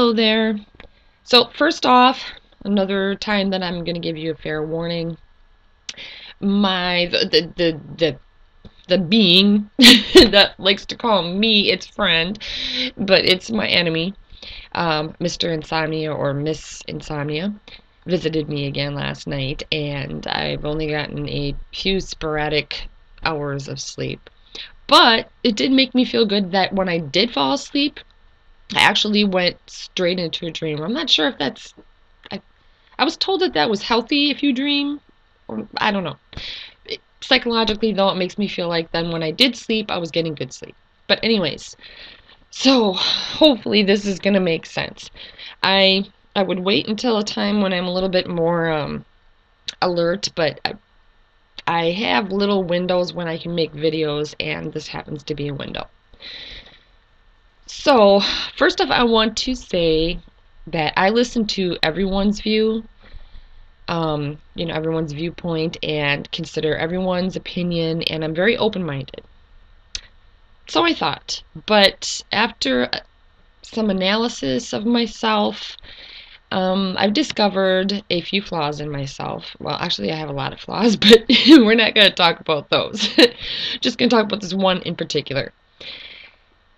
Hello there. So first off, another time that I'm going to give you a fair warning. The being that likes to call me its friend, but it's my enemy, Mr. Insomnia or Miss Insomnia, visited me again last night, and I've only gotten a few sporadic hours of sleep. But it did make me feel good that when I did fall asleep, I actually went straight into a dream. I'm not sure if that's I, I was told that that was healthy if you dream, or I don't know. Psychologically, though, it makes me feel like then when I did sleep, I was getting good sleep. But anyways, so hopefully this is gonna make sense. I would wait until a time when I'm a little bit more alert, but I have little windows when I can make videos, and this happens to be a window. So, first off, I want to say that I listen to everyone's view, everyone's viewpoint, and consider everyone's opinion, and I'm very open-minded. So I thought, but after some analysis of myself, I've discovered a few flaws in myself. Well, actually, I have a lot of flaws, but we're not going to talk about those. Just going to talk about this one in particular.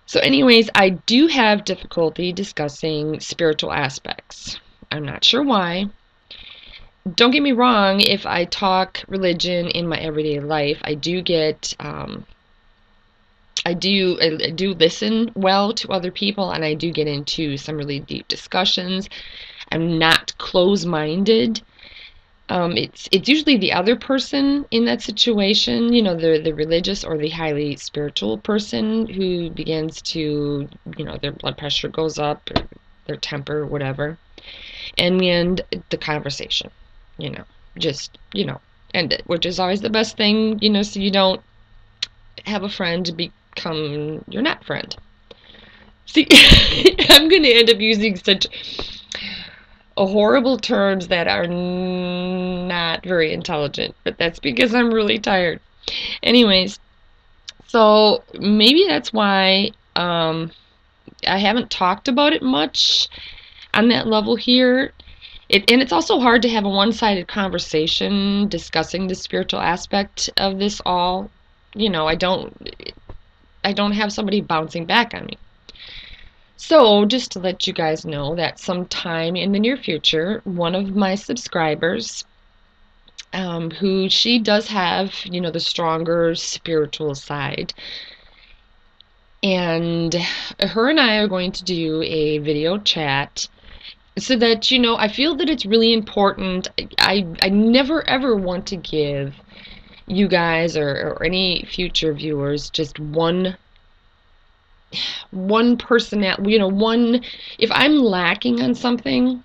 So anyways, I do have difficulty discussing spiritual aspects. I'm not sure why. Don't get me wrong, if I talk religion in my everyday life, I do listen well to other people, and I do get into some really deep discussions. I'm not close-minded. It's usually the other person in that situation, the religious or the highly spiritual person who begins to, their blood pressure goes up, or their temper, whatever, and we end the conversation, just, end it, which is always the best thing, so you don't have a friend become your not friend. See, I'm going to end up using such horrible terms that are not very intelligent, but that's because I'm really tired. Anyways, so maybe that's why I haven't talked about it much on that level here. And it's also hard to have a one-sided conversation discussing the spiritual aspect of this all. I don't have somebody bouncing back on me. So, just to let you guys know that sometime in the near future, one of my subscribers, who she does have, the stronger spiritual side, and her and I are going to do a video chat so that, I feel that it's really important. I never ever want to give you guys or any future viewers just one person at, if I'm lacking on something,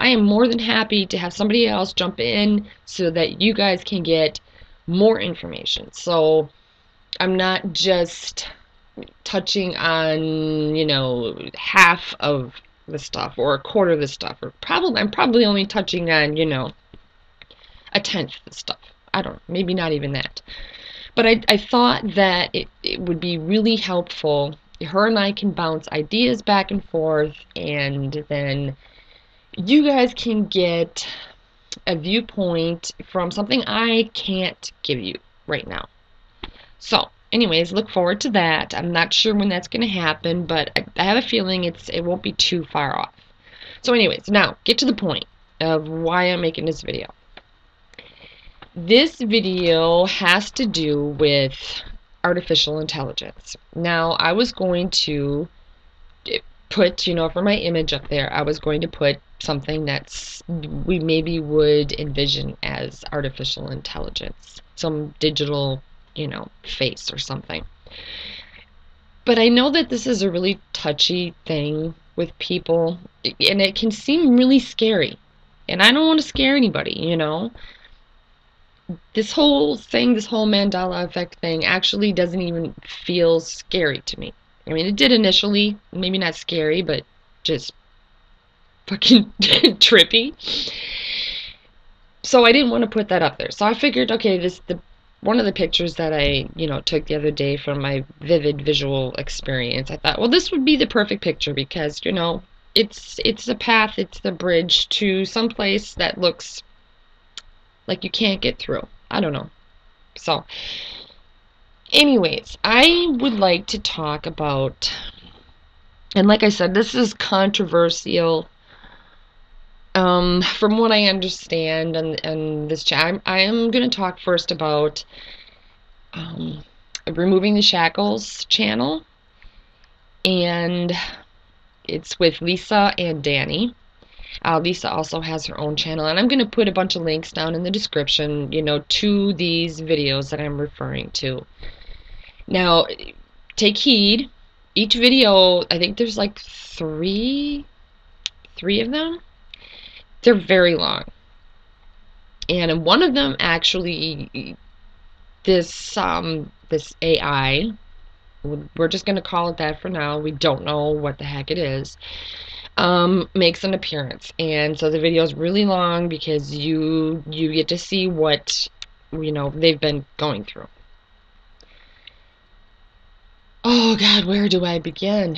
I am more than happy to have somebody else jump in so that you guys can get more information. So I'm not just touching on, half of the stuff or a quarter of the stuff, or I'm probably only touching on, a tenth of the stuff. I don't know, maybe not even that. But I thought that it would be really helpful. Her and I can bounce ideas back and forth, and then you guys can get a viewpoint from something I can't give you right now. So, anyways, look forward to that. I'm not sure when that's going to happen, but I have a feeling it won't be too far off. So anyways, now, get to the point of why I'm making this video. This video has to do with artificial intelligence. Now, I was going to put, for my image up there, I was going to put something we maybe would envision as artificial intelligence. Some digital, face or something. But I know that this is a really touchy thing with people, and it can seem really scary. And I don't want to scare anybody, This whole thing, this whole Mandela effect thing actually doesn't even feel scary to me. I mean, it did initially, maybe not scary, but just fucking trippy. So I didn't want to put that up there. So I figured, okay, one of the pictures that I, took the other day from my vivid visual experience, I thought, well, this would be the perfect picture because, it's a path, it's the bridge to some place that looks like you can't get through. I don't know. So, anyways, I would like to talk about, and like I said, this is controversial. From what I understand, and this chat, I am going to talk first about um, removing the shackles channel, and it's with Lisa and Danny. Lisa also has her own channel, and I'm going to put a bunch of links down in the description, to these videos that I'm referring to. Now, take heed. Each video, I think there's like three of them. They're very long. And one of them actually, this AI, we're just going to call it that for now. We don't know what the heck it is. Makes an appearance, and so the video is really long because you get to see what they've been going through. Oh God, where do I begin?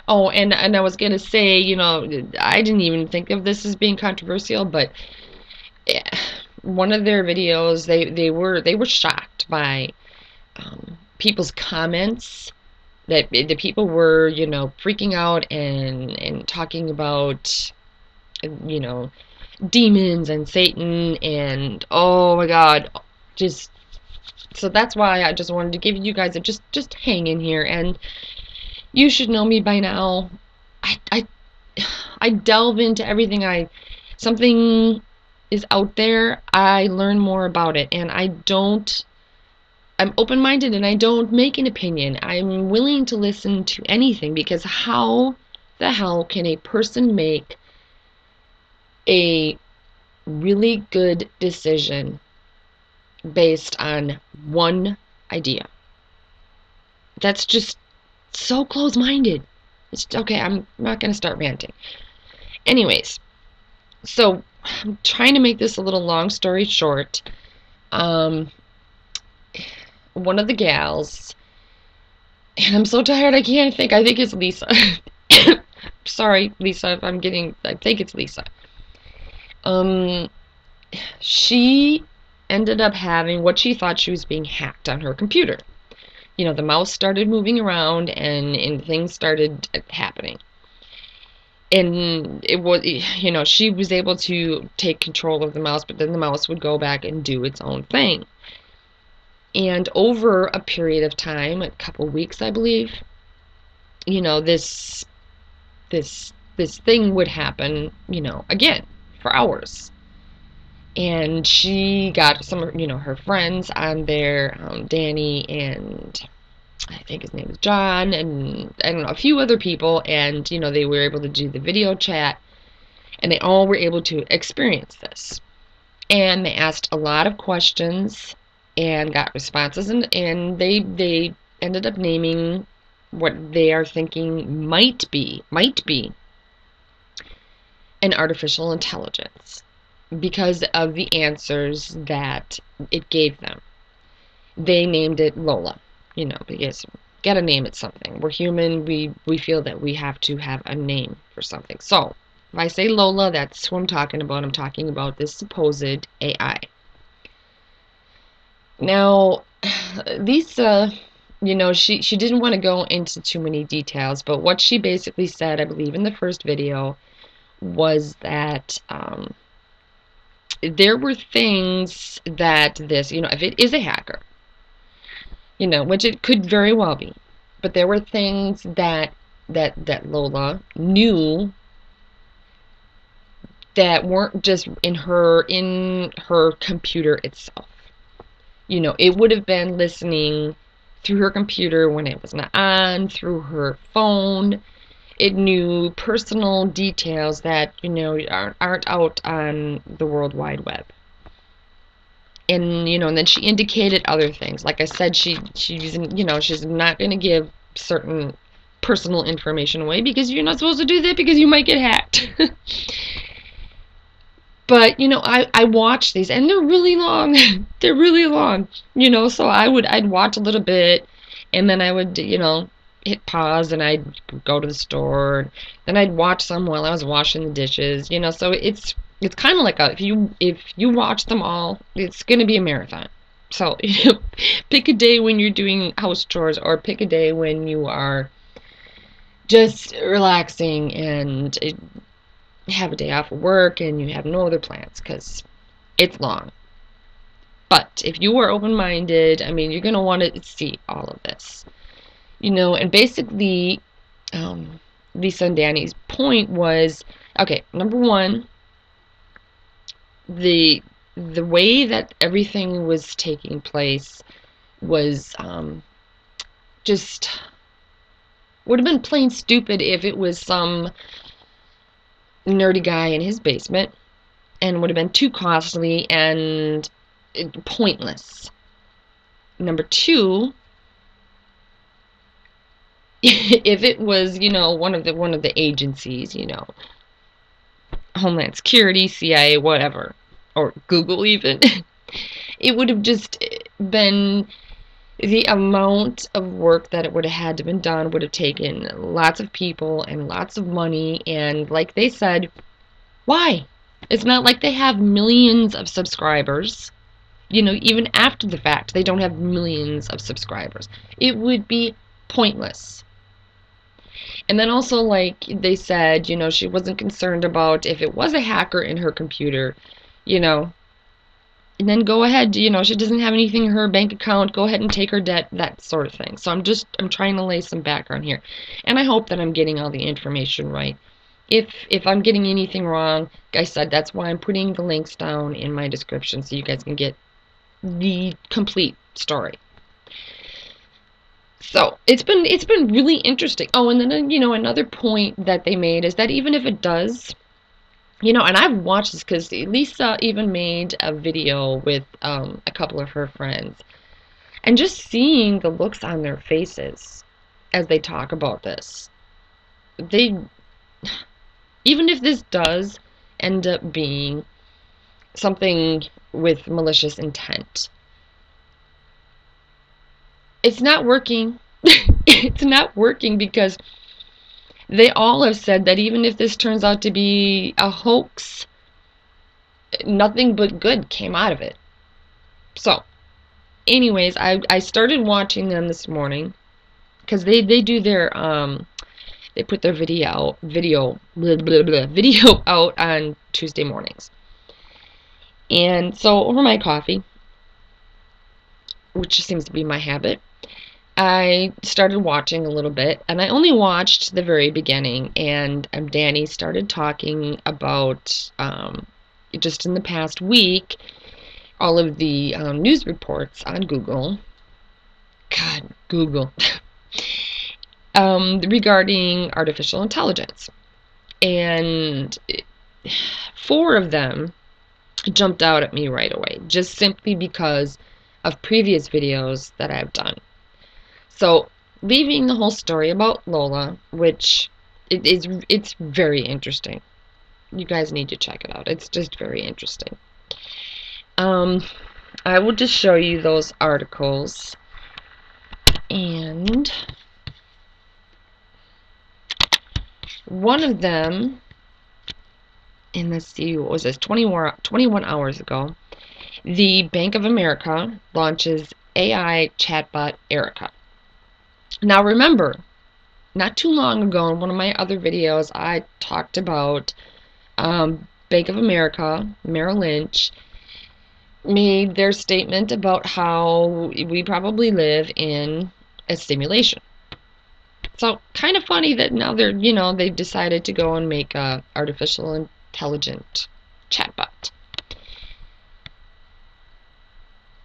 Oh, and I was gonna say, I didn't even think of this as being controversial, but one of their videos, they were shocked by people's comments, that the people were, freaking out and talking about, demons and Satan, and oh my God, just so that's why I just wanted to give you guys a just hang in here, and you should know me by now. I delve into everything. Something is out there, I learn more about it, and I'm open-minded, and I don't make an opinion. I'm willing to listen to anything, because how the hell can a person make a really good decision based on one idea? That's just so close-minded. It's okay, I'm not going to start ranting. Anyways, so I'm trying to make this a little long story short. One of the gals, and I'm so tired I can't think. I think it's Lisa. Sorry, Lisa, if I think it's Lisa. She ended up having what she thought she was being hacked on her computer. The mouse started moving around, and things started happening. And it was, she was able to take control of the mouse, but then the mouse would go back and do its own thing. And over a period of time, a couple weeks, I believe, this thing would happen, again, for hours. And she got some of, her friends on there, Danny, and I think his name is John, and I don't know, a few other people, and, they were able to do the video chat, and they all were able to experience this. And they asked a lot of questions and got responses, and they ended up naming what they are thinking might be an artificial intelligence, because of the answers that it gave them. They named it Lola, because gotta name it something. We're human, we feel that we have to have a name for something. So if I say Lola, that's who I'm talking about. I'm talking about this supposed AI. Now, Lisa, she didn't want to go into too many details, but what she basically said, I believe in the first video, was that there were things that this, if it is a hacker, which it could very well be, but there were things that Lola knew that weren't just in her computer itself. It would have been listening through her computer when it was not on, through her phone. It knew personal details that, aren't out on the World Wide Web. And, and then she indicated other things. Like I said, she's not going to give certain personal information away, because you're not supposed to do that, because you might get hacked. But, I watch these, and they're really long. They're really long, so I'd watch a little bit, and then I would, hit pause and I'd go to the store. Then I'd watch some while I was washing the dishes, you know. So it's kind of like if you watch them all, it's going to be a marathon. So pick a day when you're doing house chores, or pick a day when you are just relaxing and have a day off of work and you have no other plans, because it's long. But if you are open-minded, I mean, you're going to want to see all of this. You know, and basically, Lisa and Danny's point was, okay, number one, the way that everything was taking place was just would have been plain stupid if it was some nerdy guy in his basement, and would have been too costly and pointless. Number two, if it was, you know, one of the agencies, you know, Homeland Security, CIA, whatever, or Google even, it would have just been, the amount of work that it would have had to been done would have taken lots of people and lots of money. And like they said, why? It's not like they have millions of subscribers. You know, even after the fact, they don't have millions of subscribers. It would be pointless. And then also, like they said, you know, she wasn't concerned about if it was a hacker in her computer, you know, and then go ahead, you know, she doesn't have anything in her bank account, go ahead and take her debt, that sort of thing. So I'm trying to lay some background here. And I hope that I'm getting all the information right. If I'm getting anything wrong, like I said, that's why I'm putting the links down in my description so you guys can get the complete story. So it's been really interesting. Oh, and then, you know, another point that they made is that even if it does, you know, and I've watched this because Lisa even made a video with a couple of her friends, and just seeing the looks on their faces as they talk about this, they, even if this does end up being something with malicious intent, it's not working. It's not working because they all have said that even if this turns out to be a hoax, nothing but good came out of it. So, anyways, I started watching them this morning because they do their they put their video out on Tuesday mornings. And so over my coffee, which seems to be my habit, I started watching a little bit, and I only watched the very beginning, and Danny started talking about just in the past week, all of the news reports on Google, God, Google, regarding artificial intelligence. And 4 of them jumped out at me right away, just simply because of previous videos that I've done. So, leaving the whole story about Lola, which it's very interesting. You guys need to check it out. It's just very interesting. I will just show you those articles, and one of them, and let's see, what was this, 21 hours ago, the Bank of America launches AI chatbot Erica. Now remember, not too long ago in one of my other videos, I talked about Bank of America, Merrill Lynch, made their statement about how we probably live in a simulation. So kind of funny that now they're, you know, they decided to go and make a artificial intelligent chatbot.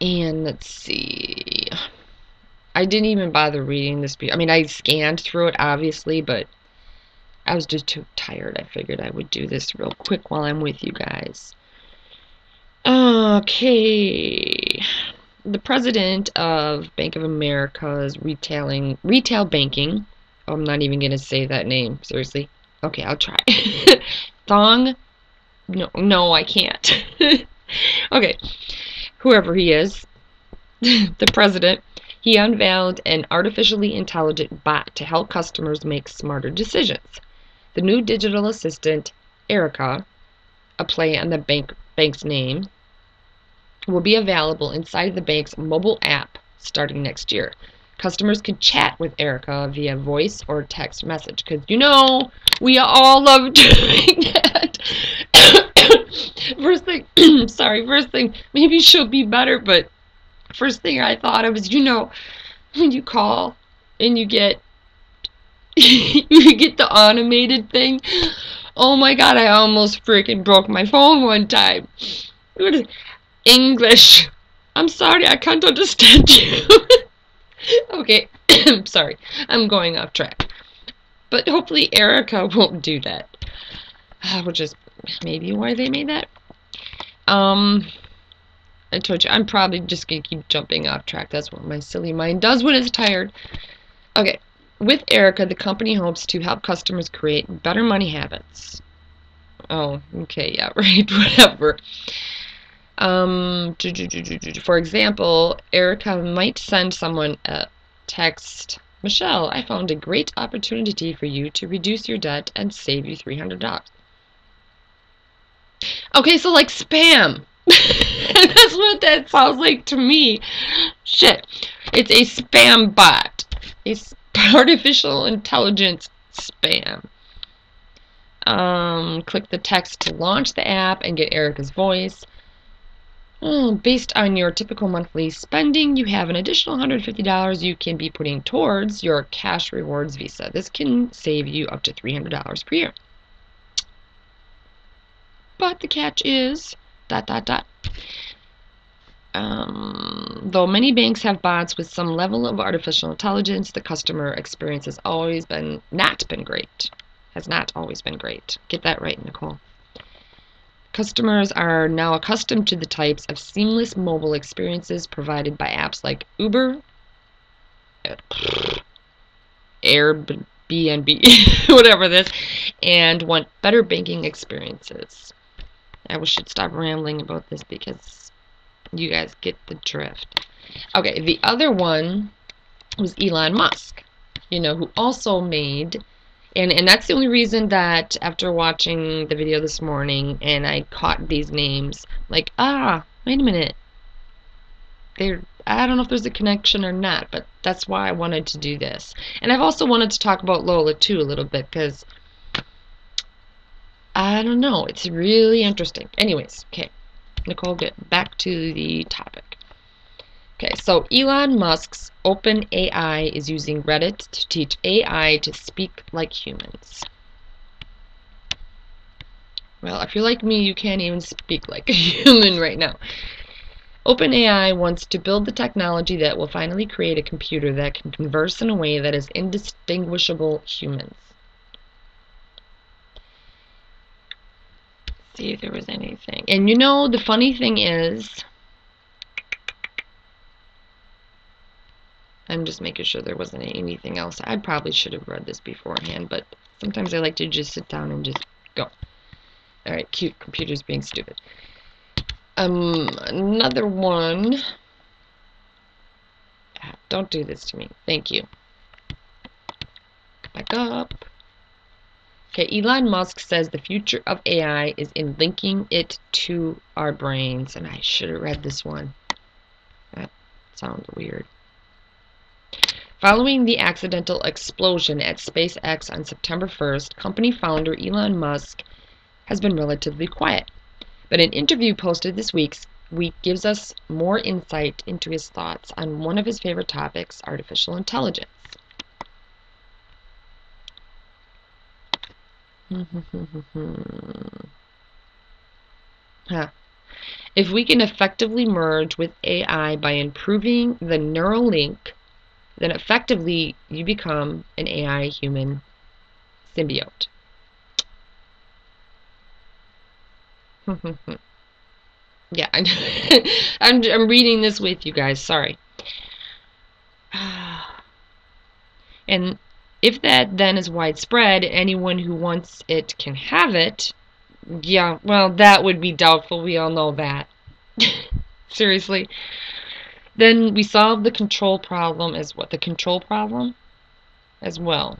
And let's see, I didn't even bother reading this. I mean, I scanned through it, obviously, but I was just too tired. I figured I would do this real quick while I'm with you guys. Okay. The president of Bank of America's retail banking. Oh, I'm not even going to say that name. Seriously. Okay, I'll try. Thong? No, I can't. Okay. Whoever he is, the president, He unveiled an artificially intelligent bot to help customers make smarter decisions. The new digital assistant, Erica, a play on the bank's name, will be available inside the bank's mobile app starting next year. Customers can chat with Erica via voice or text message, because we all love doing that. First thing, maybe she'll be better, but first thing I thought of is, when you call and you get the automated thing. Oh my god, I almost freaking broke my phone one time. English. I'm sorry, I can't understand you. Okay, sorry, I'm going off track. But hopefully Erica won't do that. Which is maybe why they made that. I told you, I'm probably just going to keep jumping off track. That's what my silly mind does when it's tired. Okay, with Erica, the company hopes to help customers create better money habits. Oh, okay, yeah, right, whatever. For example, Erica might send someone a text, Michelle, I found a great opportunity for you to reduce your debt and save you $300. Okay, so like spam. That's what that sounds like to me. Shit. It's a spam bot. It's artificial intelligence spam. Click the text to launch the app and get Erica's voice. Based on your typical monthly spending, you have an additional $150 you can be putting towards your cash rewards visa. This can save you up to $300 per year. But the catch is ... Though many banks have bots with some level of artificial intelligence, the customer experience has not been great. Has not always been great. Get that right, Nicole. Customers are now accustomed to the types of seamless mobile experiences provided by apps like Uber, Airbnb, whatever this, and want better banking experiences. I should stop rambling about this because you guys get the drift. Okay, the other one was Elon Musk, who also made... And that's the only reason that after watching the video this morning and I caught these names, like, wait a minute. I don't know if there's a connection or not, but that's why I wanted to do this. And I've also wanted to talk about Lola too a little bit, because I don't know, it's really interesting. Anyways, okay, Nicole, get back to the topic. Okay, so Elon Musk's Open AI is using Reddit to teach AI to speak like humans. Well, if you're like me, you can't even speak like a human right now. Open AI wants to build the technology that will finally create a computer that can converse in a way that is indistinguishable humans. See if there was anything. And the funny thing is, I'm just making sure there wasn't anything else. I probably should have read this beforehand, but sometimes I like to just sit down and just go. Alright, cute. Computer's being stupid. Another one. Don't do this to me. Thank you. Back up. Okay, Elon Musk says the future of AI is in linking it to our brains. And I should have read this one. That sounds weird. Following the accidental explosion at SpaceX on September 1st, company founder Elon Musk has been relatively quiet. But an interview posted this week gives us more insight into his thoughts on one of his favorite topics, artificial intelligence. If we can effectively merge with AI by improving the neural link, then effectively you become an AI-human symbiote. Yeah, I'm reading this with you guys, sorry. And if that then is widespread, anyone who wants it can have it, yeah, well, that would be doubtful, we all know that. Seriously. Then we solve the control problem as what? The control problem as well.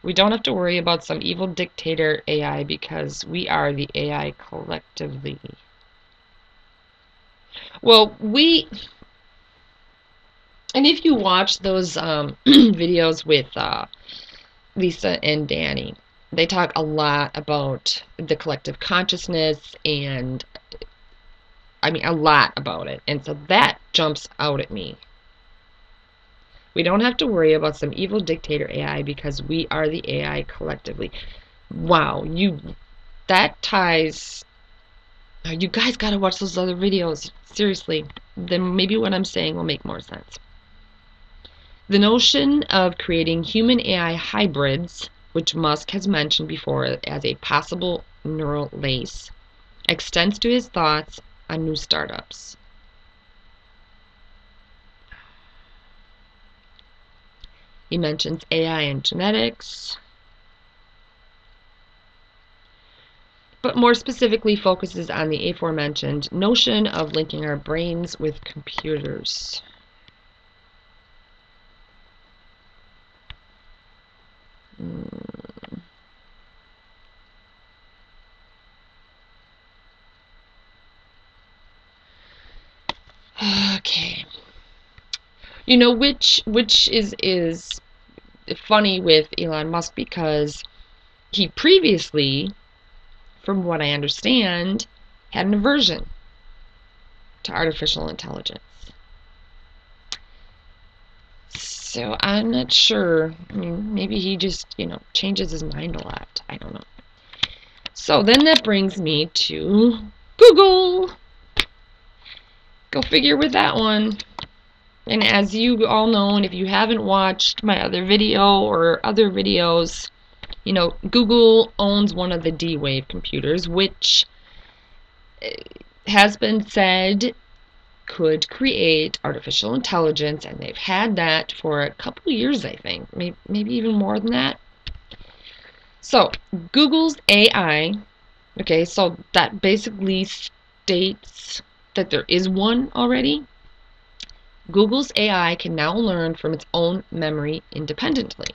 We don't have to worry about some evil dictator AI because we are the AI collectively. Well, and if you watch those videos with Lisa and Danny, they talk a lot about the collective consciousness and, I mean, a lot about it. And so that jumps out at me. We don't have to worry about some evil dictator AI because we are the AI collectively. Wow, that ties. You guys gotta watch those other videos. Seriously, then maybe what I'm saying will make more sense. The notion of creating human AI hybrids, which Musk has mentioned before as a possible neural lace, extends to his thoughts on new startups. He mentions AI and genetics, but more specifically focuses on the aforementioned notion of linking our brains with computers. Okay. You know, which is funny with Elon Musk because he previously, from what I understand, had an aversion to artificial intelligence. So I'm not sure. I mean, maybe he just, changes his mind a lot. I don't know. So then that brings me to Google. Go figure with that one. And as you all know, and if you haven't watched my other video or other videos, Google owns one of the D-Wave computers, which has been said could create artificial intelligence, and they've had that for a couple years, I think, maybe even more than that. So, Google's AI, okay, so that basically states that there is one already. Google's AI can now learn from its own memory independently.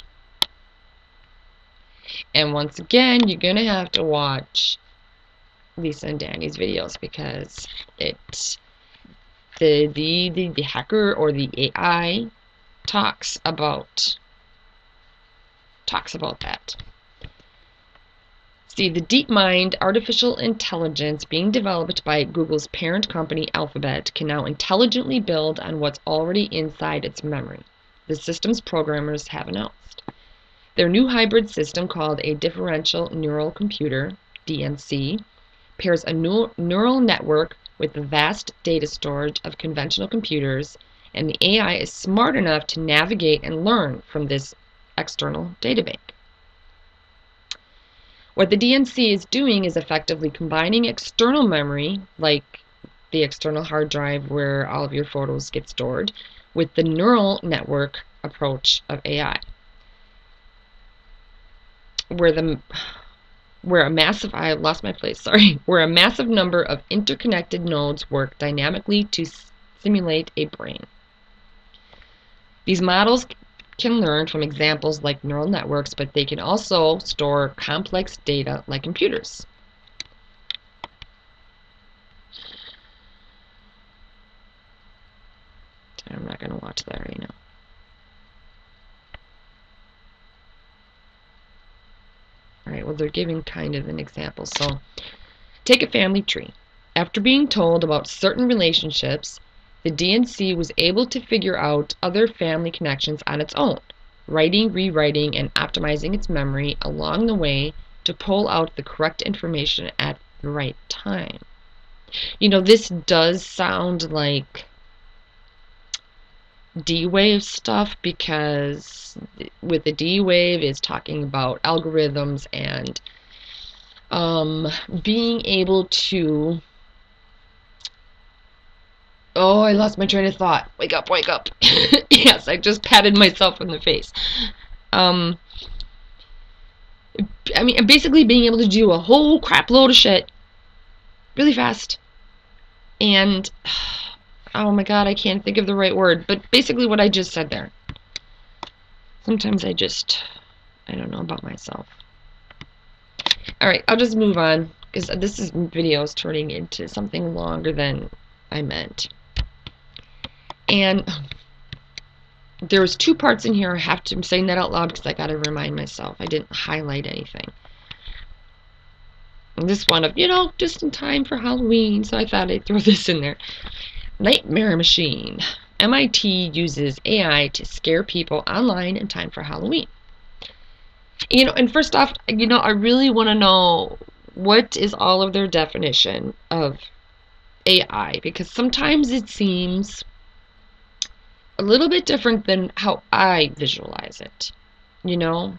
And once again, you're going to have to watch Lisa and Danny's videos because the hacker or the AI talks about that. See, the DeepMind artificial intelligence being developed by Google's parent company Alphabet can now intelligently build on what's already inside its memory, the system's programmers have announced. Their new hybrid system, called a differential neural computer, DNC, pairs a neural network with the vast data storage of conventional computers, and the AI is smart enough to navigate and learn from this external databank. What the DNC is doing is effectively combining external memory, like the external hard drive where all of your photos get stored, with the neural network approach of AI, where a massive number of interconnected nodes work dynamically to simulate a brain. These models can learn from examples like neural networks, but they can also store complex data like computers. I'm not going to watch that right now. Alright, well, they're giving kind of an example. So, take a family tree. After being told about certain relationships, the DNC was able to figure out other family connections on its own, writing, rewriting, and optimizing its memory along the way to pull out the correct information at the right time. This does sound like D-Wave stuff, because with the D-Wave is talking about algorithms and being able to... Oh, I lost my train of thought. Wake up, wake up. Yes, I just patted myself in the face. Basically being able to do a whole crap load of shit really fast. And oh my God, I can't think of the right word, but basically what I just said there. Sometimes I don't know about myself. All right, I'll just move on because this video is turning into something longer than I meant. And there was 2 parts in here. I'm saying that out loud because I got to remind myself. I didn't highlight anything. And this one of, just in time for Halloween, so I thought I'd throw this in there. Nightmare machine. MIT uses AI to scare people online in time for Halloween. And first off, I really want to know what is all of their definition of AI, because sometimes it seems a little bit different than how I visualize it. I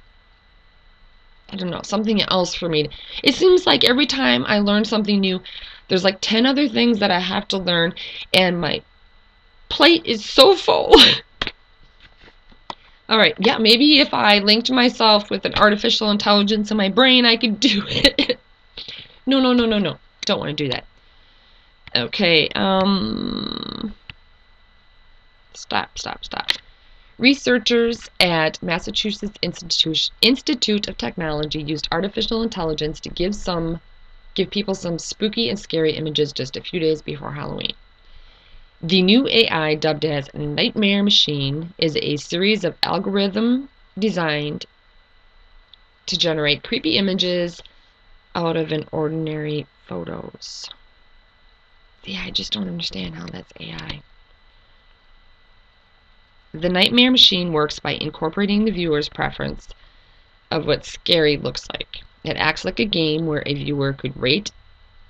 don't know, something else for me. It seems like every time I learn something new, there's like 10 other things that I have to learn, and my plate is so full. All right, yeah, maybe if I linked myself with an artificial intelligence in my brain, I could do it. No. Don't want to do that. Okay, stop. Researchers at Massachusetts Institute of Technology used artificial intelligence to give people some spooky and scary images just a few days before Halloween. The new AI, dubbed as Nightmare Machine, is a series of algorithms designed to generate creepy images out of an ordinary photos. Yeah, I just don't understand how that's AI. The Nightmare Machine works by incorporating the viewer's preference of what scary looks like. It acts like a game where a viewer could rate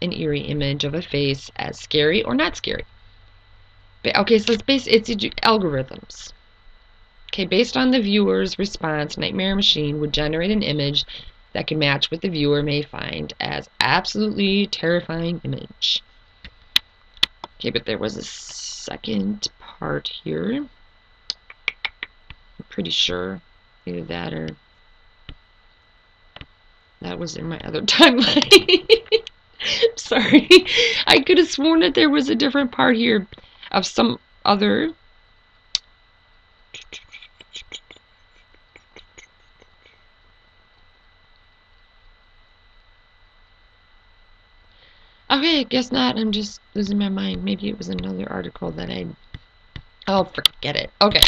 an eerie image of a face as scary or not scary. Okay, so it's algorithms. Okay, based on the viewer's response, Nightmare Machine would generate an image that could match what the viewer may find as absolutely terrifying image. Okay, but there was a second part here. I'm pretty sure either that or that was in my other timeline. Sorry. I could have sworn that there was a different part here of some other. Okay, I guess not. I'm just losing my mind. Maybe it was another article that oh, forget it. Okay.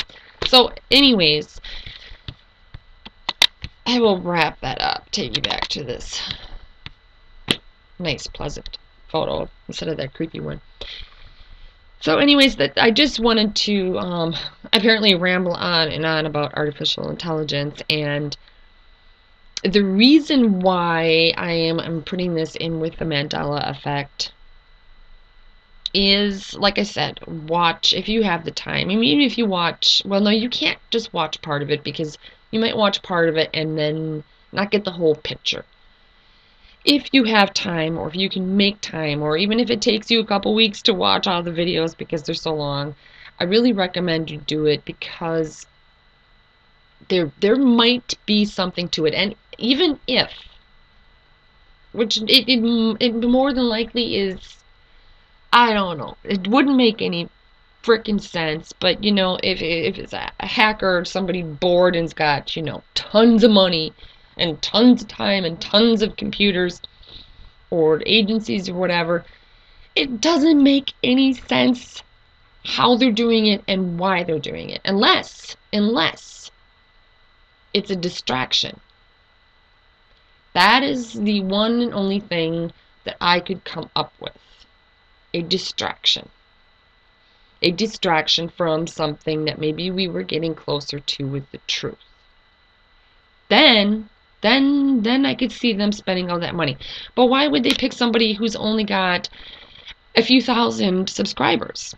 So, anyways, I will wrap that up. Take you back to this nice, pleasant photo instead of that creepy one. So anyways, I just wanted to apparently ramble on and on about artificial intelligence, and the reason why I'm putting this in with the Mandela effect is, like I said, watch if you have the time. I mean, even if you watch, well, no, you can't just watch part of it, because you might watch part of it and then not get the whole picture. If you have time, or if you can make time, or even if it takes you a couple weeks to watch all the videos because they're so long, I really recommend you do it, because there might be something to it. And even if, which it more than likely is, I don't know, it wouldn't make any freaking sense, but if it's a hacker or somebody bored and's got tons of money and tons of time and tons of computers or agencies or whatever, it doesn't make any sense how they're doing it and why they're doing it, unless it's a distraction. That is the one and only thing that I could come up with. A distraction. A distraction from something that maybe we were getting closer to with the truth. Then I could see them spending all that money. But why would they pick somebody who's only got a few thousand subscribers?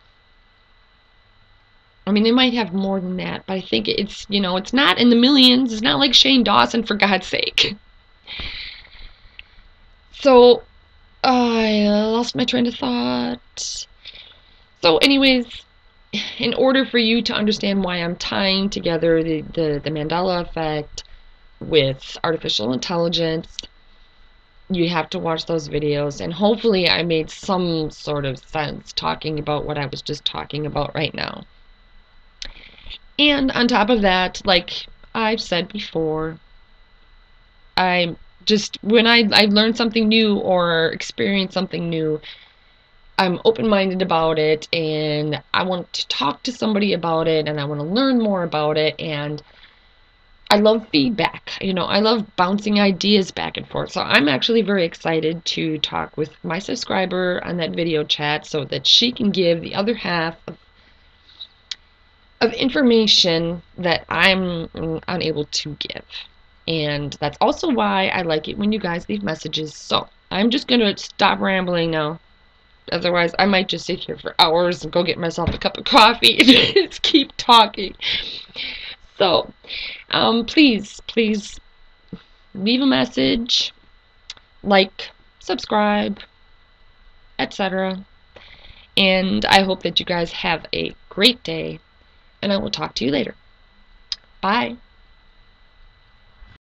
I mean, they might have more than that, but I think it's, it's not in the millions. It's not like Shane Dawson, for God's sake. So, I lost my train of thought. So anyways, in order for you to understand why I'm tying together the Mandela effect with artificial intelligence, You have to watch those videos, and hopefully I made some sort of sense talking about what I was just talking about right now. And on top of that, like I've said before, I just when I learn something new or experience something new, I'm open-minded about it, and I want to talk to somebody about it, and I want to learn more about it, and I love feedback. I love bouncing ideas back and forth. So I'm actually very excited to talk with my subscriber on that video chat so that she can give the other half of information that I'm unable to give. And that's also why I like it when you guys leave messages. So I'm just going to stop rambling now. Otherwise, I might just sit here for hours and go get myself a cup of coffee and just keep talking. So, please leave a message, like, subscribe, etc. And I hope that you guys have a great day, and I will talk to you later. Bye.